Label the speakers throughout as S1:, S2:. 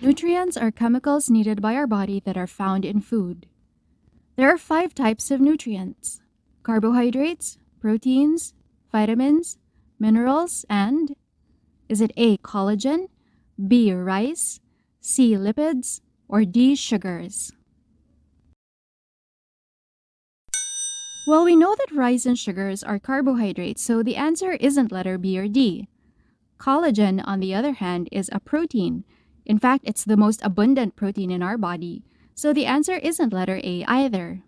S1: Nutrients are chemicals needed by our body that are found in food. There are 5 types of nutrients: carbohydrates, proteins, vitamins, minerals, and is it A, collagen, B, rice, C, lipids, or D, sugars? Well, we know that rice and sugars are carbohydrates, so the answer isn't letter B or D. Collagen, on the other hand, is a protein. In fact, it's the most abundant protein in our body, so the answer isn't letter A either.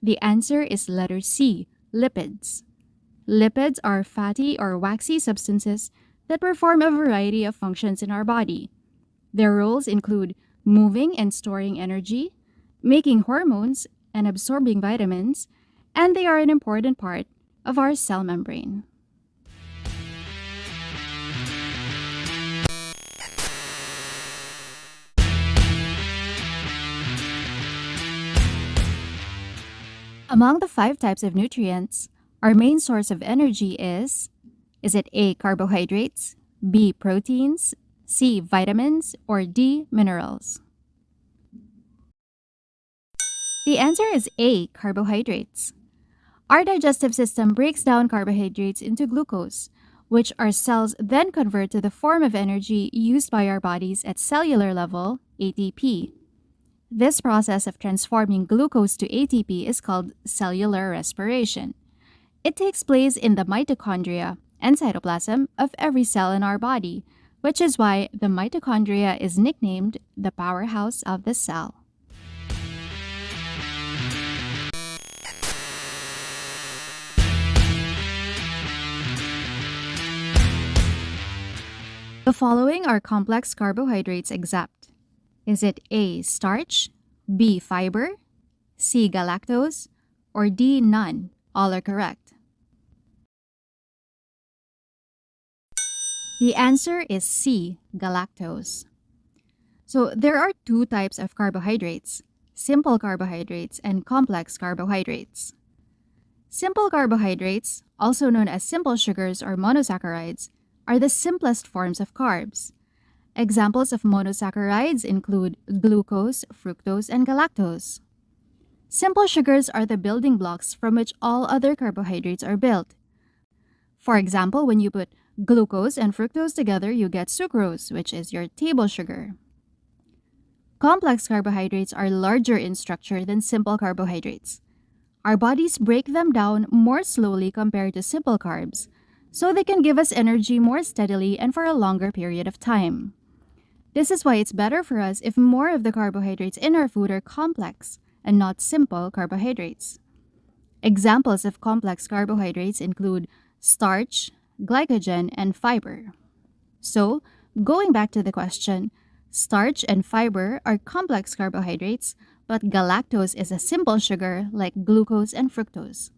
S1: The answer is letter C, lipids. Lipids are fatty or waxy substances that perform a variety of functions in our body. Their roles include moving and storing energy, making hormones, and absorbing vitamins, and they are an important part of our cell membrane. Among the 5 types of nutrients, our main source of energy is it A, carbohydrates, B, proteins, C, vitamins, or D, minerals? The answer is A, carbohydrates. Our digestive system breaks down carbohydrates into glucose, which our cells then convert to the form of energy used by our bodies at cellular level, ATP. This process of transforming glucose to ATP is called cellular respiration. It takes place in the mitochondria and cytoplasm of every cell in our body, which is why the mitochondria is nicknamed the powerhouse of the cell. The following are complex carbohydrates except: is it A, starch, B, fiber, C, galactose, or D, none? All are correct. The answer is C, galactose. So there are 2 types of carbohydrates: simple carbohydrates and complex carbohydrates. Simple carbohydrates, also known as simple sugars or monosaccharides, are the simplest forms of carbs. Examples of monosaccharides include glucose, fructose, and galactose. Simple sugars are the building blocks from which all other carbohydrates are built. For example, when you put glucose and fructose together, you get sucrose, which is your table sugar. Complex carbohydrates are larger in structure than simple carbohydrates. Our bodies break them down more slowly compared to simple carbs, so they can give us energy more steadily and for a longer period of time. This is why it's better for us if more of the carbohydrates in our food are complex and not simple carbohydrates. Examples of complex carbohydrates include starch, glycogen, and fiber. So, going back to the question, starch and fiber are complex carbohydrates, but galactose is a simple sugar like glucose and fructose.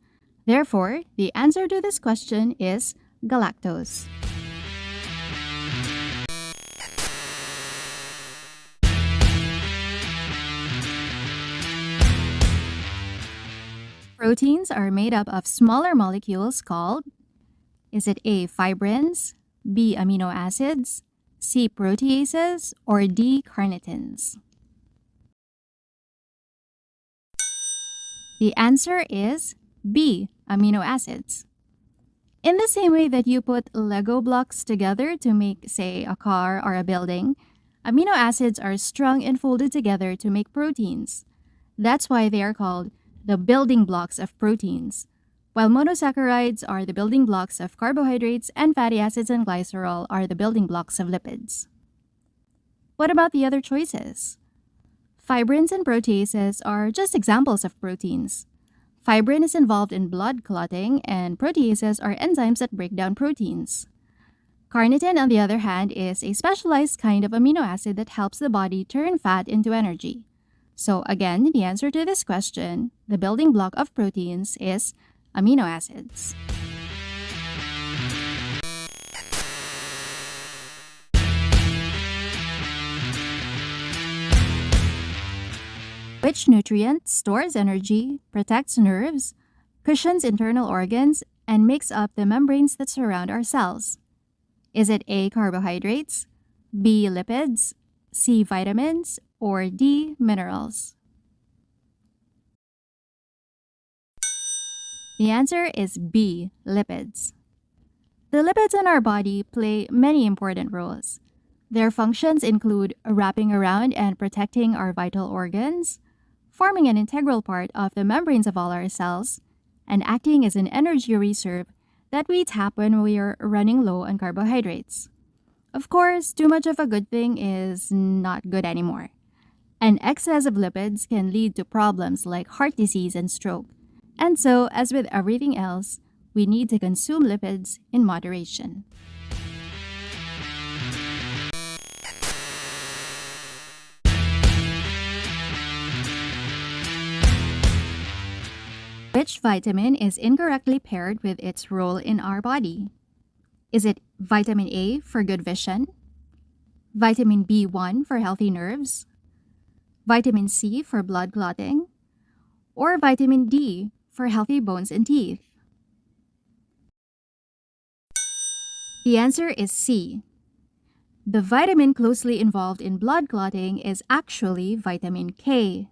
S1: Therefore, the answer to this question is galactose. Proteins are made up of smaller molecules called: is it A, fibrins, B, amino acids, C, proteases, or D, carnitins? The answer is B, amino acids. In the same way that you put Lego blocks together to make, say, a car or a building, amino acids are strung and folded together to make proteins. That's why they are called the building blocks of proteins, while monosaccharides are the building blocks of carbohydrates and fatty acids and glycerol are the building blocks of lipids. What about the other choices? Fibrins and proteases are just examples of proteins. Fibrin is involved in blood clotting, and proteases are enzymes that break down proteins. Carnitin, on the other hand, is a specialized kind of amino acid that helps the body turn fat into energy. So again, the answer to this question, the building block of proteins, is amino acids. Which nutrient stores energy, protects nerves, cushions internal organs, and makes up the membranes that surround our cells? Is it A, carbohydrates, B, lipids, C. Vitamins, or D. Minerals? The answer is B. Lipids. The lipids in our body play many important roles. Their functions include wrapping around and protecting our vital organs, forming an integral part of the membranes of all our cells, and acting as an energy reserve that we tap when we are running low on carbohydrates. Of course, too much of a good thing is not good anymore. An excess of lipids can lead to problems like heart disease and stroke. And so, as with everything else, we need to consume lipids in moderation. Which vitamin is incorrectly paired with its role in our body? Is it vitamin A for good vision? Vitamin B1 for healthy nerves? Vitamin C for blood clotting? Or vitamin D for healthy bones and teeth? The answer is C. The vitamin closely involved in blood clotting is actually vitamin K.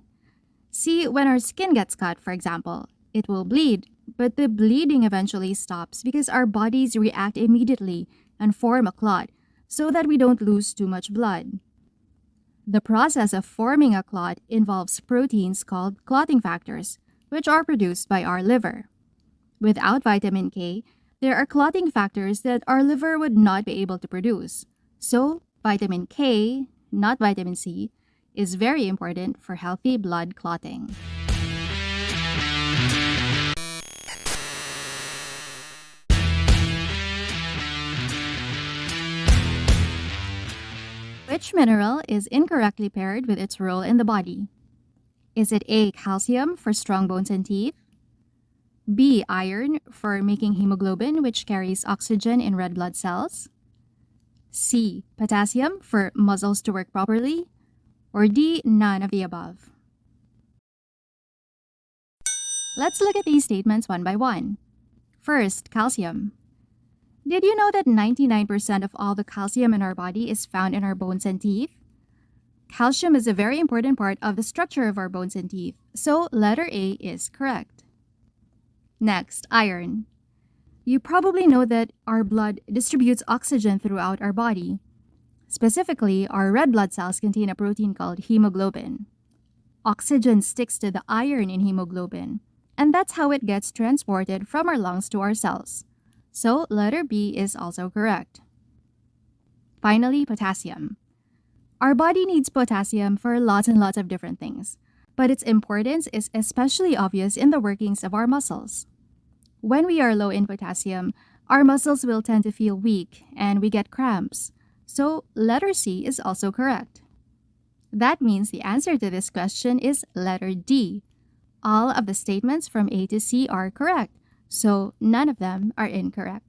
S1: See, when our skin gets cut, for example, it will bleed, but the bleeding eventually stops because our bodies react immediately and form a clot so that we don't lose too much blood. The process of forming a clot involves proteins called clotting factors, which are produced by our liver. Without vitamin K, there are clotting factors that our liver would not be able to produce. So, vitamin K, not vitamin C, is very important for healthy blood clotting. Which mineral is incorrectly paired with its role in the body? Is it A. Calcium for strong bones and teeth? B. Iron for making hemoglobin, which carries oxygen in red blood cells? C. Potassium for muscles to work properly? Or D. None of the above? Let's look at these statements one by one. First, calcium. Did you know that 99% of all the calcium in our body is found in our bones and teeth? Calcium is a very important part of the structure of our bones and teeth, so letter A is correct. Next, iron. You probably know that our blood distributes oxygen throughout our body. Specifically, our red blood cells contain a protein called hemoglobin. Oxygen sticks to the iron in hemoglobin, and that's how it gets transported from our lungs to our cells. So, letter B is also correct. Finally, potassium. Our body needs potassium for lots and lots of different things, but its importance is especially obvious in the workings of our muscles. When we are low in potassium, our muscles will tend to feel weak and we get cramps. So, letter C is also correct. That means the answer to this question is letter D. All of the statements from A to C are correct, so none of them are incorrect.